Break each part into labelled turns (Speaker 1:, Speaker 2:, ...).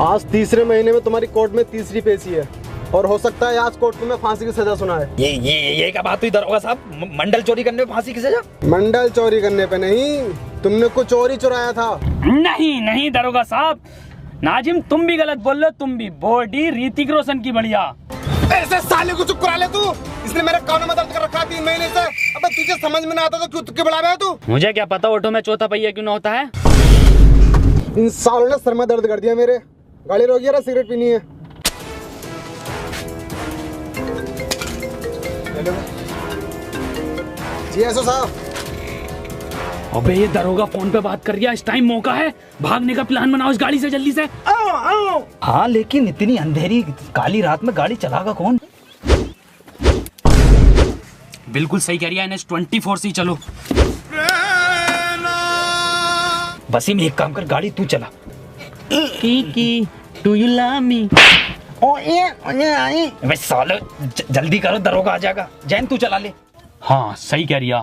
Speaker 1: आज तीसरे महीने में तुम्हारी कोर्ट में तीसरी पेशी है और हो सकता है आज कोर्ट तुम्हें फांसी की सजा सुनाए।
Speaker 2: ये क्या बात हुई दरोगा साहब? मंडल चोरी करने पे फांसी की सजा?
Speaker 1: मंडल चोरी करने पे नहीं, तुमने कुछ चोरी चुराया था।
Speaker 3: नहीं दरोगा साहब, नाजिम तुम भी गलत बोल रहे हो। तुम भी बॉडी ऋतिक रोशन की बढ़िया।
Speaker 1: ऐसे साले को चुप करा ले तू। इसने मेरे कानों में दर्द कर रखा 3 महीने से। अबे तुझे समझ में ना आता तो क्यों तुक्के बढ़ावे है तू?
Speaker 3: मुझे क्या पता ऑटो में चौथा पहिया क्यों ना होता है।
Speaker 1: इन सालों ने सर में दर्द कर दिया मेरे। गाड़ी रोकिए ना, सिगरेट पीनी है। जी एसओ साहब।
Speaker 3: अबे ये दरोगा फोन पे बात कर रहा है। इस टाइम मौका है, भागने का प्लान बनाओ इस गाड़ी से जल्दी से।
Speaker 2: आओ। हाँ लेकिन इतनी अंधेरी काली रात में गाड़ी चलागा कौन?
Speaker 3: बिल्कुल सही कह रही है NH24 से चलो।
Speaker 2: वसीम एक काम कर, गाड़ी तू चला।
Speaker 3: की डू यू लव मी?
Speaker 2: वैसे साले जल्दी करो, दरोगा आ जाएगा। जैन तू चला ले।
Speaker 3: हाँ सही कह रही है।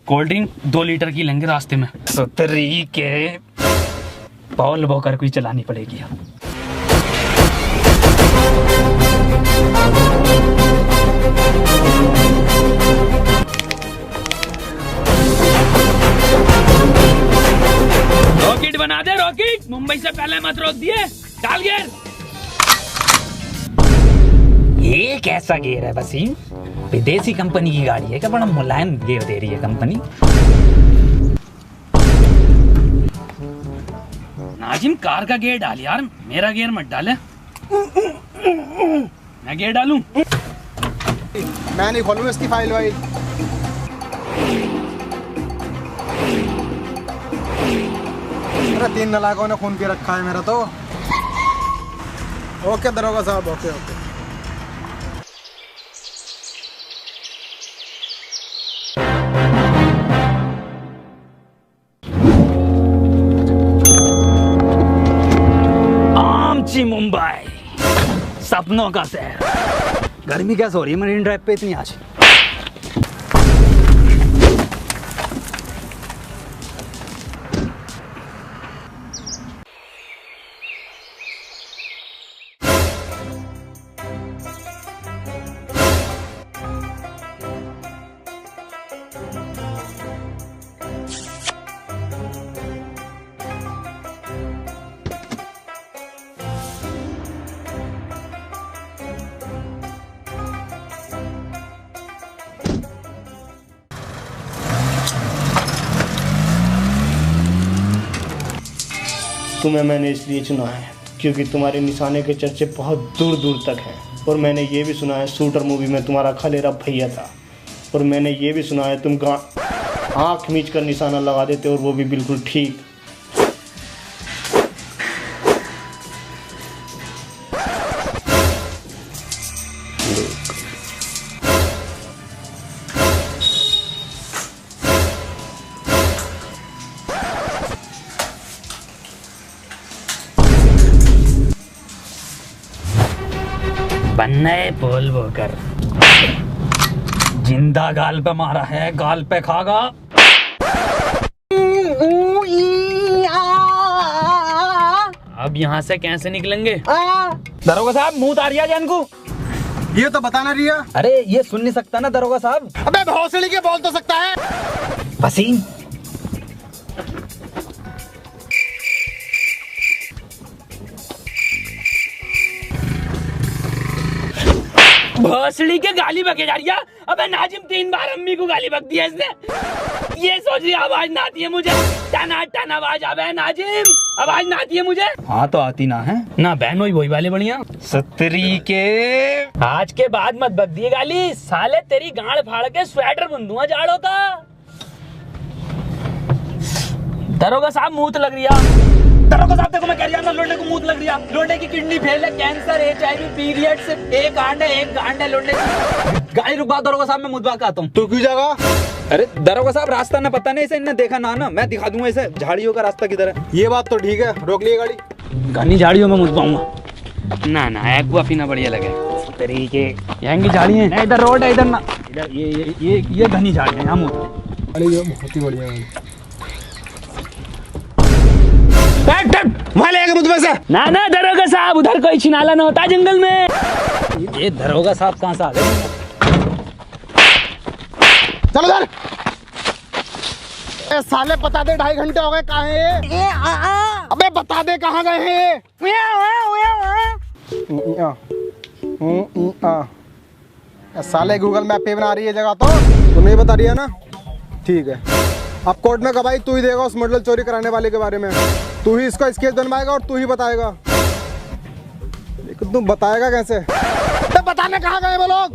Speaker 3: कोल्ड ड्रिंक 2 लीटर की लेंगे रास्ते में।
Speaker 2: सुतरी के पॉल बोकर कोई चलानी पड़ेगी।
Speaker 3: रॉकेट बना दे रॉकेट। मुंबई से पहले मत रोक दिए। डाल गियर।
Speaker 2: ये कैसा गियर है वसीम? विदेशी कंपनी की गाड़ी है क्या? बड़ा मुलायम गियर दे रही है कंपनी।
Speaker 3: नाजिम कार का गियर डाल यार, मेरा गियर मत डाले। मैं गियर डालूं?
Speaker 1: मैं नहीं खोलूंगा इसकी फाइल वाइल। अरे 3 नालायकों ने खून पी रखा है मेरा तो। ओके दरोगा साहब, ओके ओके।
Speaker 3: आमची मुंबई, सपनों का शहर।
Speaker 2: गर्मी कैसे हो रही है मरीन ड्राइव पे इतनी आज?
Speaker 4: तुम्हें मैंने इसलिए चुना है क्योंकि तुम्हारे निशाने के चर्चे बहुत दूर दूर तक हैं। और मैंने ये भी सुना है शूटर मूवी में तुम्हारा खलेरा भैया था। और मैंने ये भी सुना है तुम आँख मीच कर निशाना लगा देते, और वो भी बिल्कुल ठीक।
Speaker 3: बनने बोल वो कर।
Speaker 2: जिंदा गाल पे मारा है, गाल पे खागा।
Speaker 3: अब यहाँ से कैसे निकलेंगे?
Speaker 2: दरोगा साहब मुंह उतारिया जैन को।
Speaker 1: ये तो बताना रिया।
Speaker 2: अरे ये सुन नहीं सकता ना दरोगा साहब।
Speaker 1: अबे भौसड़ी के बोल तो सकता है।
Speaker 2: वसीम
Speaker 3: भोसड़ी के गाली बके जा रही है। अबे नाजिम 3 बार अम्मी को गाली बक दिया इसने। ये सोच रही आवाज ना आती है मुझे। टन टन आवाज आवे नाजिम, आवाज ना आती है मुझे।
Speaker 2: हाँ तो आती ना है
Speaker 3: ना बहन वही वाले बढ़िया।
Speaker 2: सतरी के
Speaker 3: आज के बाद मत बक दिए गाली, साले तेरी गांड फाड़ के स्वेटर बुन दूंगा जाड़ों का। दरोगा साहब मूत लग रही है।
Speaker 2: दरोगा साहब देखो मैं कह रहा हूँ लोंडे को मूत लग रही है।
Speaker 3: लोंडे की किडनी फेल है, कैंसर, HIV, पीरियड से एक गांड है लोंडे की।
Speaker 2: गाड़ी रुकवा दरोगा साहब, मैं मुद्दा आता हूँ।
Speaker 1: तू क्यों जागा?
Speaker 2: अरे दरोगा साहब रास्ता ना पता नहीं, इसे इन्हें देखा ना मैं दिखा दूंगा इसे झाड़ियों का रास्ता किधर है।
Speaker 1: ये बात तो ठीक है, रोक लिए गाड़ी।
Speaker 3: घनी झाड़ियों में मुझ पाऊंगा ना एक्वा पीना बढ़िया लगे।
Speaker 2: तरीके
Speaker 3: यहाँ की झाड़ी है, इधर रोड है, इधर ना इधर ये घनी झाड़ी है। यहाँ
Speaker 1: अरे ये बहुत ही बढ़िया है। वहाँ ले मुझ में से।
Speaker 3: ना ना दरोगा साहब, उधर कोई छिनाला न होता जंगल में।
Speaker 2: ये दरोगा साहब कहाँ से आ गए?
Speaker 1: चलो उधर। ए साले बता दे, 2.5 घंटे हो गए, कहाँ है ये? अबे बता दे कहाँ गए हैं? साले गूगल मैप पे बना रही है जगह, तो नहीं बता रही है ना? ठीक है, अब कोर्ट में गवाही तू ही देगा उस मॉडल चोरी कराने वाले के बारे में। तू ही इसका स्केच बनवाएगा और तू ही बताएगा। लेकिन तू बताएगा कैसे? तो बताने कहाँ गए वो लोग?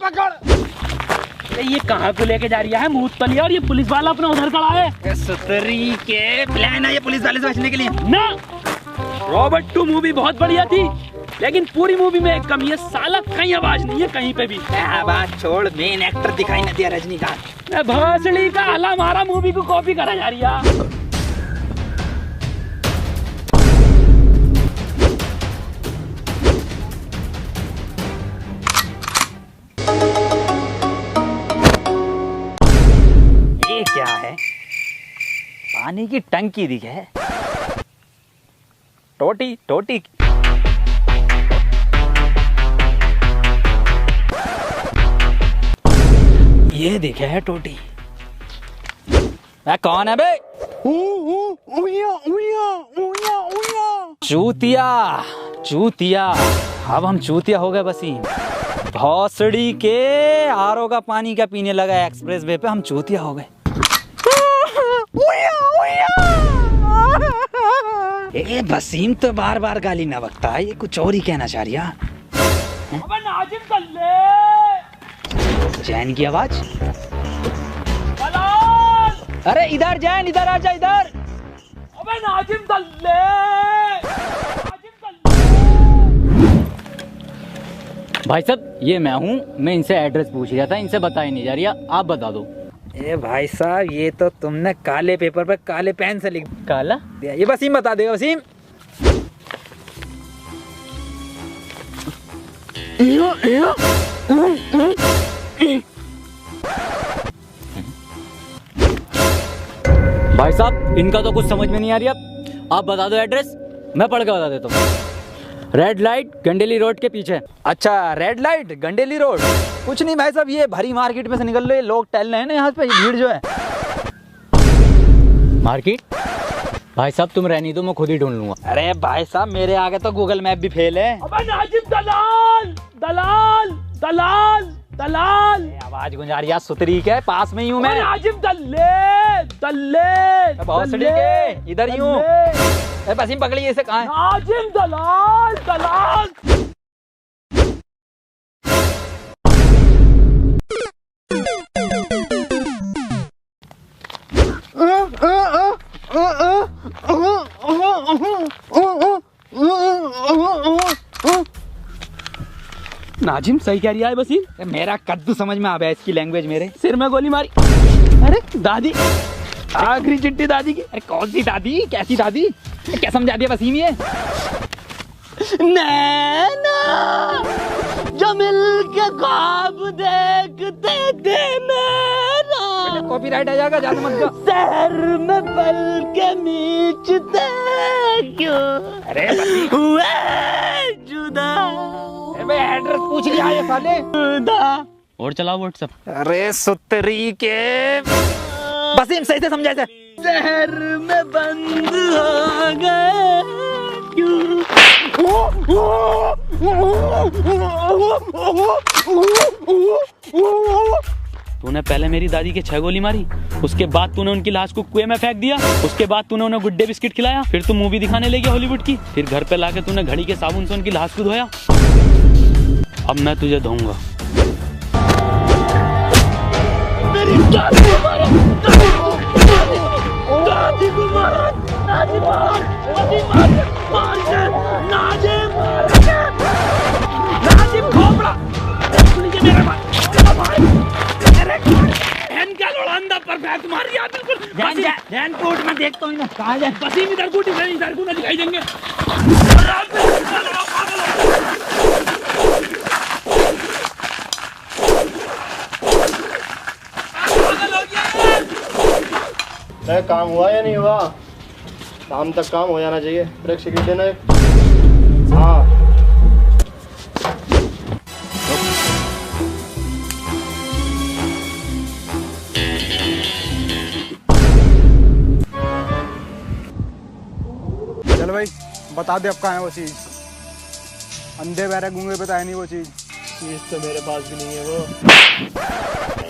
Speaker 1: पकड़।
Speaker 3: ये कहाँ को लेके जा रही है मूतलिया, और ये पुलिस वाला अपना उधर खड़ा है।
Speaker 2: सुतरी के प्लान है ये पुलिस वाले से बचने के लिए
Speaker 3: ना। रॉबर्ट 2 मूवी बहुत बढ़िया थी, लेकिन पूरी मूवी में एक कमी है, साला कहीं आवाज नहीं है कहीं पे भी।
Speaker 2: बात छोड़, मेन एक्टर दिखाई न दिया रजनीकांत।
Speaker 3: भोसड़ी का हला मारा मूवी को कॉपी करा जा रही है।
Speaker 2: ये क्या है? पानी की टंकी दिखे। टोटी टोटी। ये दिखे है टोटी। कौन है बे? चूतिया चूतिया। अब हम चूतिया हो गए वसीम। भौसड़ी के आरओ का पानी का पीने लगा एक्सप्रेस वे पे, हम चूतिया हो गए। ए वसीम तो बार बार गाली ना बकता है, ये कुछ और ही कहना चाह रही है।
Speaker 3: अबे नाजिम दल्ले।
Speaker 2: जैन की आवाज।
Speaker 3: दलाल।
Speaker 2: अरे इधर जैन, इधर आजा इधर।
Speaker 3: अबे नाजिम दल्ले।
Speaker 5: भाई साहब ये मैं हूँ, मैं इनसे एड्रेस पूछ रहा था, इनसे बताया नहीं जा रही, आप बता दो।
Speaker 2: ए भाई साहब, ये तो तुमने काले पेपर पे काले पेन से लिख
Speaker 5: काला
Speaker 2: दिया। ये वसीम बता देगा। वसीम
Speaker 5: भाई साहब इनका तो कुछ समझ में नहीं आ रही, अब आप बता दो एड्रेस, मैं पढ़ के बता देता हूँ। रेड लाइट गंडेली रोड के पीछे।
Speaker 2: अच्छा, रेड लाइट गंडेली रोड। कुछ नहीं भाई साहब, ये भरी मार्केट में से निकल रहे लोग टहल रहे हैं ना यहाँ पे, भीड़ जो है।
Speaker 5: मार्केट? भाई साहब तुम रहनी दो, मैं खुद ही ढूंढ लूंगा।
Speaker 2: अरे भाई साहब मेरे आगे तो गूगल मैप भी फेल है।
Speaker 3: अबे नाजिम दलाल दलाल दलाल दलाल।
Speaker 2: आवाज गुंजा रही है सुतरी के, पास में ही हूँ मैं।
Speaker 3: नाजिम दल्ले दल्ले।
Speaker 2: बहुत सड़ी के, इधर ही हूँ। वसीम पकड़िए इसे, कहाँ है?
Speaker 3: नाजिम दलाल दलाल। नाजिम सही कह रही है वसीम।
Speaker 2: मेरा कद्दू समझ में आ गया इसकी लैंग्वेज, मेरे
Speaker 3: सिर में गोली मारी। अरे दादी, आखिरी चिट्ठी दादी की।
Speaker 2: अरे कौन सी दादी, कैसी दादी? क्या समझा दिया वसीम ये?
Speaker 3: नैना जो मिल के ख्वाब देखते थे मेरा,
Speaker 2: कॉपीराइट आ जाएगा, ज्यादा मत गा।
Speaker 3: शहर में पल के मीचते क्यों
Speaker 2: अरे वसीम,
Speaker 3: हुए जुदा।
Speaker 2: एड्रेस पूछ लिया ये साले।
Speaker 5: और चलाओ व्हाट्सएप।
Speaker 2: अरे सुतरी के वसीम, सही से समझा इसे।
Speaker 3: शहर में बंद हो गए क्यों?
Speaker 5: तूने पहले मेरी दादी के 6 गोली मारी, उसके बाद तूने उनकी लाश को कुएं में फेंक दिया, उसके बाद तूने उन्हें गुड्डे बिस्किट खिलाया, फिर तू मूवी दिखाने ले गया हॉलीवुड की, फिर घर पे लाके तूने घड़ी के साबुन से उनकी लाश को धोया। अब मैं तुझे धोऊंगा।
Speaker 3: दादी को मारा, दादी मार, नाजिम खोपड़ा, मेरे क्या लोड़ांदा पर बैक मार दिया बिल्कुल।
Speaker 2: ध्यान कोर्ट में देखता हूँ ना, कहाँ जाए?
Speaker 3: वसीम इधर को ना दिखाई देंगे।
Speaker 4: अरे काम हुआ या नहीं हुआ? शाम तक काम हो जाना चाहिए। ब्रेक सिगरेट देना एक। हाँ
Speaker 1: चल भाई बता दे अब कहाँ है वो चीज़। अंधे बहरे गूंगे बताया नहीं वो चीज़।
Speaker 4: चीज़ तो मेरे पास भी नहीं है वो।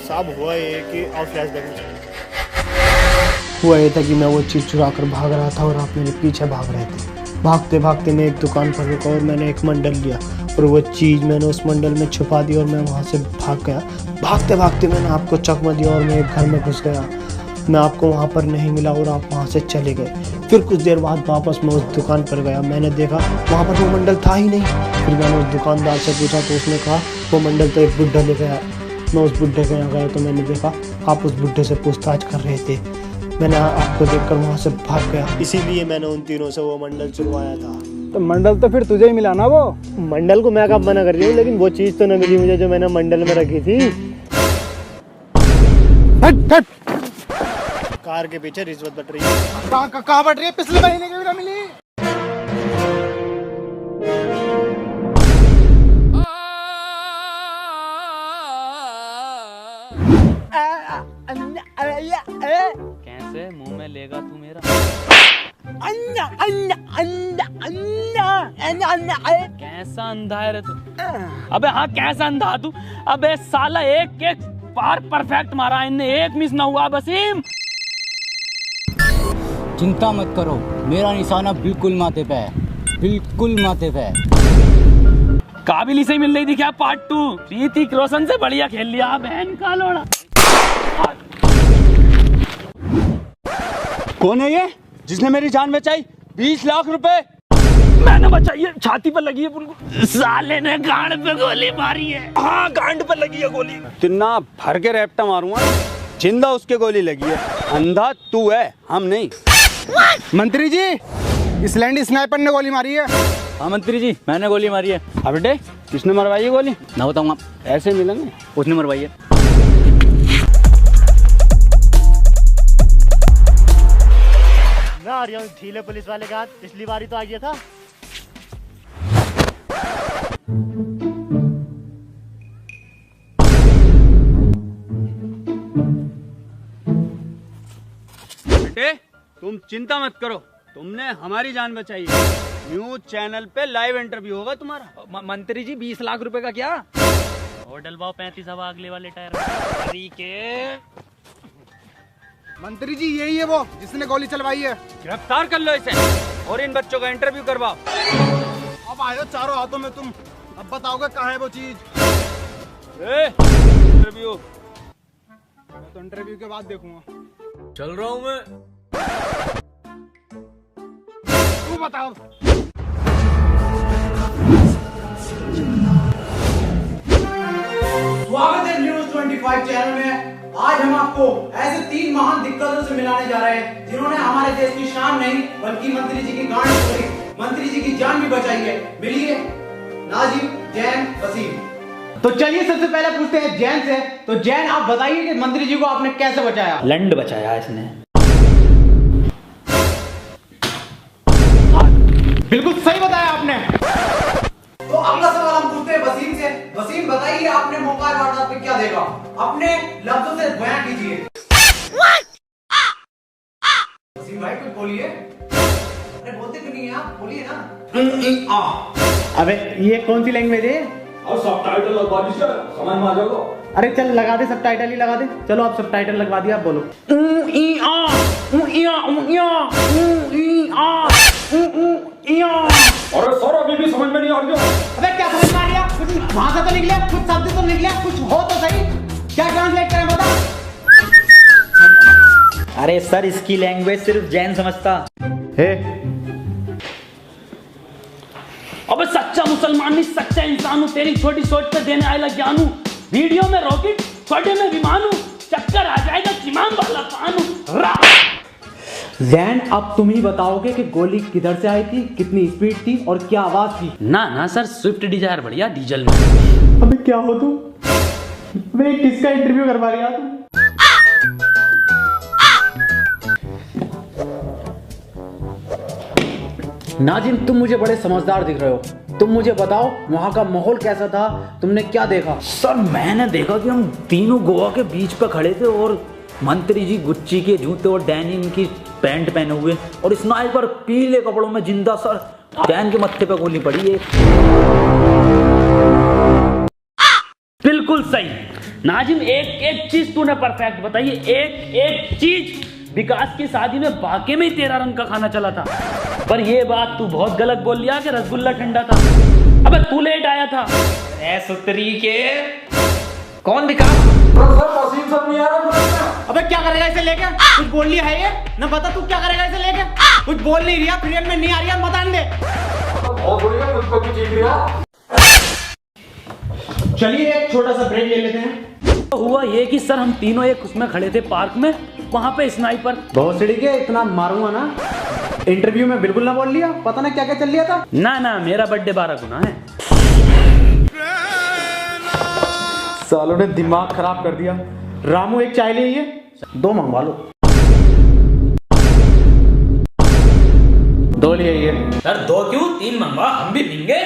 Speaker 4: साहब हुआ ये कि और फ्लैशबैक में हुआ ये था कि मैं वो चीज़ चुरा कर भाग रहा था और आप मेरे पीछे भाग रहे थे। भागते भागते मैं एक दुकान पर रुका और मैंने एक मंडल लिया और वो चीज़ मैंने उस मंडल में छुपा दी और मैं वहाँ से भाग गया। भागते भागते मैंने आपको चकमा दिया और मैं एक घर में घुस गया। मैं आपको वहाँ पर नहीं मिला और आप वहाँ से चले गए। फिर कुछ देर बाद वापस मैं उस दुकान पर गया। मैंने देखा वहाँ पर वो मंडल था ही नहीं। फिर मैंने उस दुकानदार से पूछा तो उसने कहा वो मंडल तो एक बुड्ढा ले गया। मैं उस बुड्ढे के यहाँ गया तो मैंने देखा आप उस बुड्ढे से पूछताछ कर रहे थे। मैंने आपको देखकर वहाँ से भाग गया, इसीलिए मैंने उन तीनों से वो मंडल चुरवाया था।
Speaker 1: तो मंडल तो फिर तुझे ही मिला ना वो।
Speaker 4: मंडल को मैं कब मना कर रही हूँ, लेकिन वो चीज़ तो न मिली मुझे जो मैंने मंडल में रखी थी।
Speaker 1: हट हट।
Speaker 4: कार के पीछे रिश्वत बट रही है।
Speaker 1: कहाँ बट रही है? पिछले महीने की भी ना मिली।
Speaker 5: कैसे मुंह में लेगा तू मेरा? कैसा अंधा है रे तू? अबे हाँ कैसा अंधा तू? अबे साला एक एक बार परफेक्ट मारा, इनने एक मिस ना हुआ। वसीम
Speaker 6: चिंता मत करो, मेरा निशाना बिल्कुल माथे पे है, बिल्कुल माथे पे है।
Speaker 5: काबिल से ही मिल रही थी क्या पार्ट 2? ऋतिक रोशन से बढ़िया खेल लिया बहन का लोड़ा।
Speaker 6: कौन है ये जिसने मेरी जान बचाई? 20 लाख रुपए
Speaker 5: मैंने बचाई है, छाती पर लगी है उनको। साले ने गांड पे गोली मारी है। हाँ गांड पे लगी है गोली।
Speaker 6: तिन्ना भर के रैप्टा मारूंगा, जिंदा उसके गोली लगी है। अंधा तू है, हम नहीं।
Speaker 1: मंत्री जी इस लैंड स्नाइपर ने गोली मारी है।
Speaker 6: हाँ मंत्री जी मैंने गोली मारी है। अब बेटे किसने मरवाई है गोली?
Speaker 5: ना बताऊंगा,
Speaker 6: ऐसे मिलेंगे।
Speaker 5: उसने मरवाई है।
Speaker 4: मैं आ रहा हूँ ढीले पुलिस वाले का हाथ, पिछली बारी तो आ गया था।
Speaker 6: बेटे तुम चिंता मत करो, तुमने हमारी जान बचाई है। न्यूज चैनल पे लाइव इंटरव्यू होगा तुम्हारा।
Speaker 2: मंत्री जी 20 लाख रुपए का क्या?
Speaker 5: और डलवाओ 35 हवा अगले वाले टायर।
Speaker 1: मंत्री जी यही है वो जिसने गोली चलवाई है।
Speaker 6: गिरफ्तार कर लो इसे और इन बच्चों का इंटरव्यू करवाओ।
Speaker 1: अब आए हो चारों हाथों में तुम, अब बताओगे कहाँ है वो चीज।
Speaker 6: इंटरव्यू
Speaker 1: मैं तो इंटरव्यू के बाद देखूंगा।
Speaker 6: चल रहा हूँ मैं।
Speaker 1: तू बताओ।
Speaker 7: स्वागत है न्यूज 25 चैनल में। आज हम आपको ऐसे 3 महान दिग्गजों से मिलाने जा रहे हैं जिन्होंने हमारे देश की शान नहीं बल्कि मंत्री जी की गांड छोड़ी, मंत्री जी की जान भी बचाई है। मिलिए नाजिम, जैन, वसीम। तो चलिए सबसे पहले पूछते हैं जैन से। तो जैन आप बताइए कि मंत्री जी को आपने कैसे बचाया?
Speaker 2: लंड बचाया इसने।
Speaker 7: बिल्कुल सही बताया आपने। तो अगला सवाल हम पूछते हैं वसीम से। वसीम बताइए आपने मौका वारदात पे क्या देखा? अपने लफ्जों से बयान कीजिए। वसीम भाई कुछ बोलिए। अरे बोलते क्यों नहीं हैं आप? बोलिए ना। अबे ये कौन सी लैंग्वेज है?
Speaker 8: और सबटाइटल लगवा दीजिए, समझ में आ जाएगा।
Speaker 7: अरे चल लगा दे, सबटाइटल ही लगा दे। चलो आप सबटाइटल लगवा दिया, आप बोलो।
Speaker 8: अरे सर अभी भी समझ में नहीं आ रही।
Speaker 7: अबे क्या समझ में आ गया? कुछ भाषा तो निकले, कुछ शब्द तो निकले, कुछ हो तो सही। क्या ट्रांसलेट करें बता?
Speaker 2: अरे सर इसकी लैंग्वेज सिर्फ जैन समझता
Speaker 4: हे
Speaker 5: अबे सच्चा मुसलमान नहीं, सच्चा इंसान हूँ। तेरी छोटी सोच पे देने आएगा ज्ञान हूँ। वीडियो में रॉकेट, छोटे में विमान हूँ। चक्कर आ जाएगा किमान वाला पान हूँ।
Speaker 7: जैन अब तुम ही बताओगे कि गोली किधर से आई थी, कितनी स्पीड थी और क्या आवाज थी?
Speaker 5: ना सर स्विफ्ट डिजायर बढ़िया डीजल में।
Speaker 7: अबे क्या हो तुम? अबे किसका इंटरव्यू करवा रही तुम? नाजिम, तुम मुझे बड़े समझदार दिख रहे हो। तुम मुझे बताओ वहाँ का माहौल कैसा था, तुमने क्या देखा?
Speaker 2: सर मैंने देखा कि हम तीनों गोवा के बीच पे खड़े थे और मंत्री जी गुच्ची के जूते और डेनिम की पैंट पहने हुए और स्नाइपर पीले कपड़ों में जिंदा सर डैन के मत्थे पे गोली पड़ी है।
Speaker 5: बिल्कुल सही नाजिम, एक एक चीज तूने परफेक्ट बताई, एक एक चीज। विकास की शादी में वाकई में ही तेरा रंग का खाना चला था, पर ये बात तू बहुत गलत बोल लिया कि रसगुल्ला ठंडा था। अबे तू लेट आया था।
Speaker 2: ए सुतरी के कौन विकास?
Speaker 7: अबे क्या करेगा इसे लेके? कुछ बोल लिया है ये? ना बता तू क्या करेगा इसे लेके? कुछ बोल नहीं रहा, फ्रेम में नहीं आ रही है, बता दे। चलिए एक छोटा सा ब्रेक ले लेते हैं।
Speaker 5: तो हुआ ये कि सर हम तीनों एक उसमें खड़े थे पार्क में, वहां पे स्नाइपर।
Speaker 7: भोसड़ी के इतना मारूंगा ना, इंटरव्यू में बिल्कुल ना बोल लिया, पता ना क्या क्या चल लिया था।
Speaker 5: ना मेरा बर्थडे 12 गुना है।
Speaker 7: सालों ने दिमाग खराब कर दिया। रामू एक चाय ले आइए, 2 मंगवा लो। 2 ले आइए।
Speaker 2: सर 2 क्यों, 3 मंगवा, हम भी पीएंगे।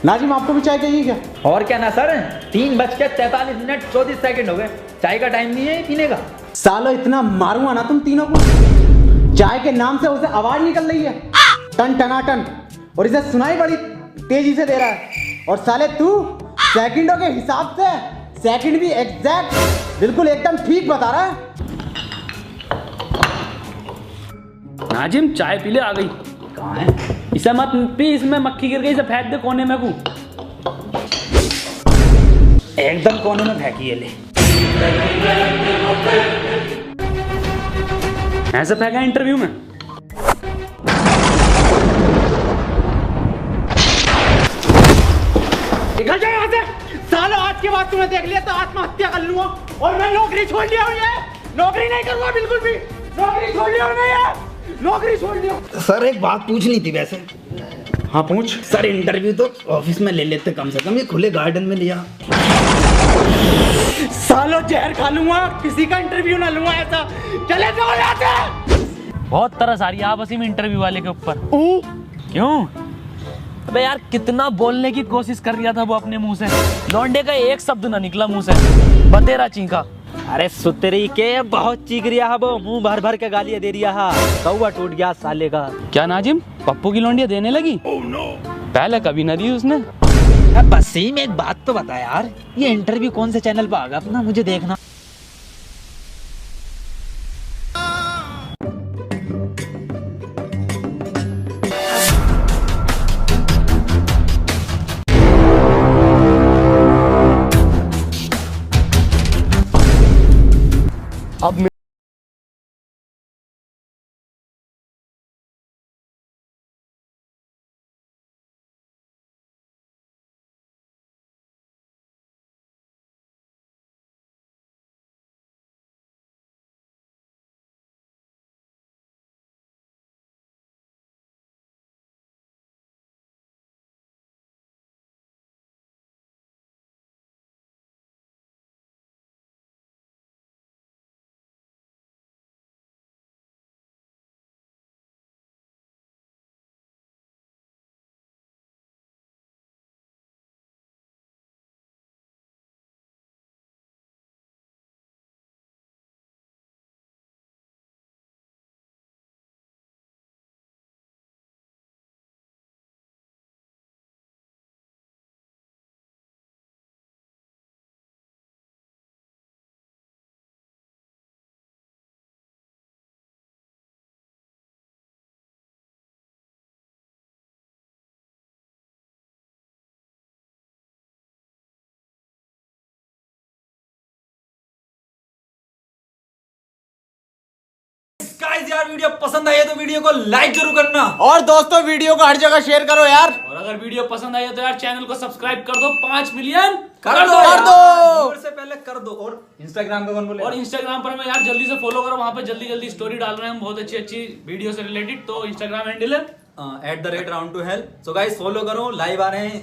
Speaker 7: नाजिम आपको भी चाय चाहिए क्या?
Speaker 2: और क्या ना सर, 3:43 34 सेकंड हो गए, चाय का टाइम नहीं है पीने का।
Speaker 7: सालो इतना मारूंगा ना तुम तीनों को, चाय के नाम से उसे आवाज निकल रही है टन टनाटन, और इसे सुनाई बड़ी तेजी से दे रहा है। और साले तू सेकंडों के हिसाब से सेकंड भी एग्जैक्ट बिल्कुल एकदम ठीक बता रहा है।
Speaker 5: नाजिम चाय पी ले, आ गई।
Speaker 2: कहाँ है?
Speaker 5: इसे मत पी, इसमें मक्खी गिर गई, इसे फेंक दे कोने में। को
Speaker 2: एकदम कोने में फेंकी है, ले।
Speaker 5: ऐसे फेंका इंटरव्यू में।
Speaker 7: निकल जाए यहाँ से। सालो आज के बाद तुम्हें देख लिया तो आत्महत्या कर लूंगा, और मैं नौकरी छोड़ लिया हूँ। ये नौकरी नहीं करूंगा बिल्कुल भी, नौकरी छोड़ लिया हूँ मैं, ये नौकरी छोड़ लिया।
Speaker 2: सर एक बात पूछनी थी वैसे।
Speaker 7: हाँ पूछ।
Speaker 2: सर इंटरव्यू तो ऑफिस में ले लेते कम से कम, ये खुले गार्डन में लिया।
Speaker 7: सालो जहर खा लूंगा, किसी का इंटरव्यू ना लूंगा ऐसा। चले जाओ यहाँ से।
Speaker 5: बहुत तरस आ रही है आप वसीम इंटरव्यू वाले के ऊपर। क्यों? अबे यार कितना बोलने की कोशिश कर रहा था वो अपने मुंह से, लौंडे का एक शब्द ना निकला मुंह से, बतेरा चीखा।
Speaker 2: अरे सुतरी के बहुत चीख रिया है वो, मुंह भर भर के गालियां दे रिया है, कौवा टूट गया साले का।
Speaker 5: क्या नाजिम, पप्पू की लौंडिया देने लगी? पहले कभी ना दी उसने।
Speaker 2: बसीम एक बात तो बता यार, ये इंटरव्यू कौन से चैनल पे आगा अपना, मुझे देखना।
Speaker 1: अब
Speaker 2: गाइस यार वीडियो पसंद आई है तो वीडियो को लाइक जरूर करना,
Speaker 7: और दोस्तों वीडियो को हर जगह शेयर करो यार।
Speaker 5: और अगर वीडियो पसंद आई है तो यार चैनल को सब्सक्राइब कर दो, 5 मिलियन
Speaker 2: कर दो
Speaker 7: कर
Speaker 2: से पहले कर दो। और इंस्टाग्राम पे कौन बोले?
Speaker 5: और इंस्टाग्राम पर हमें यार जल्दी से फॉलो करो, वहां पे जल्दी स्टोरी डाल रहे हैं हम बहुत अच्छी वीडियो से रिलेटेड। तो इंस्टाग्राम हैंडल है
Speaker 2: @round2hell। सो गाइस फॉलो करो, लाइव आ रहे हैं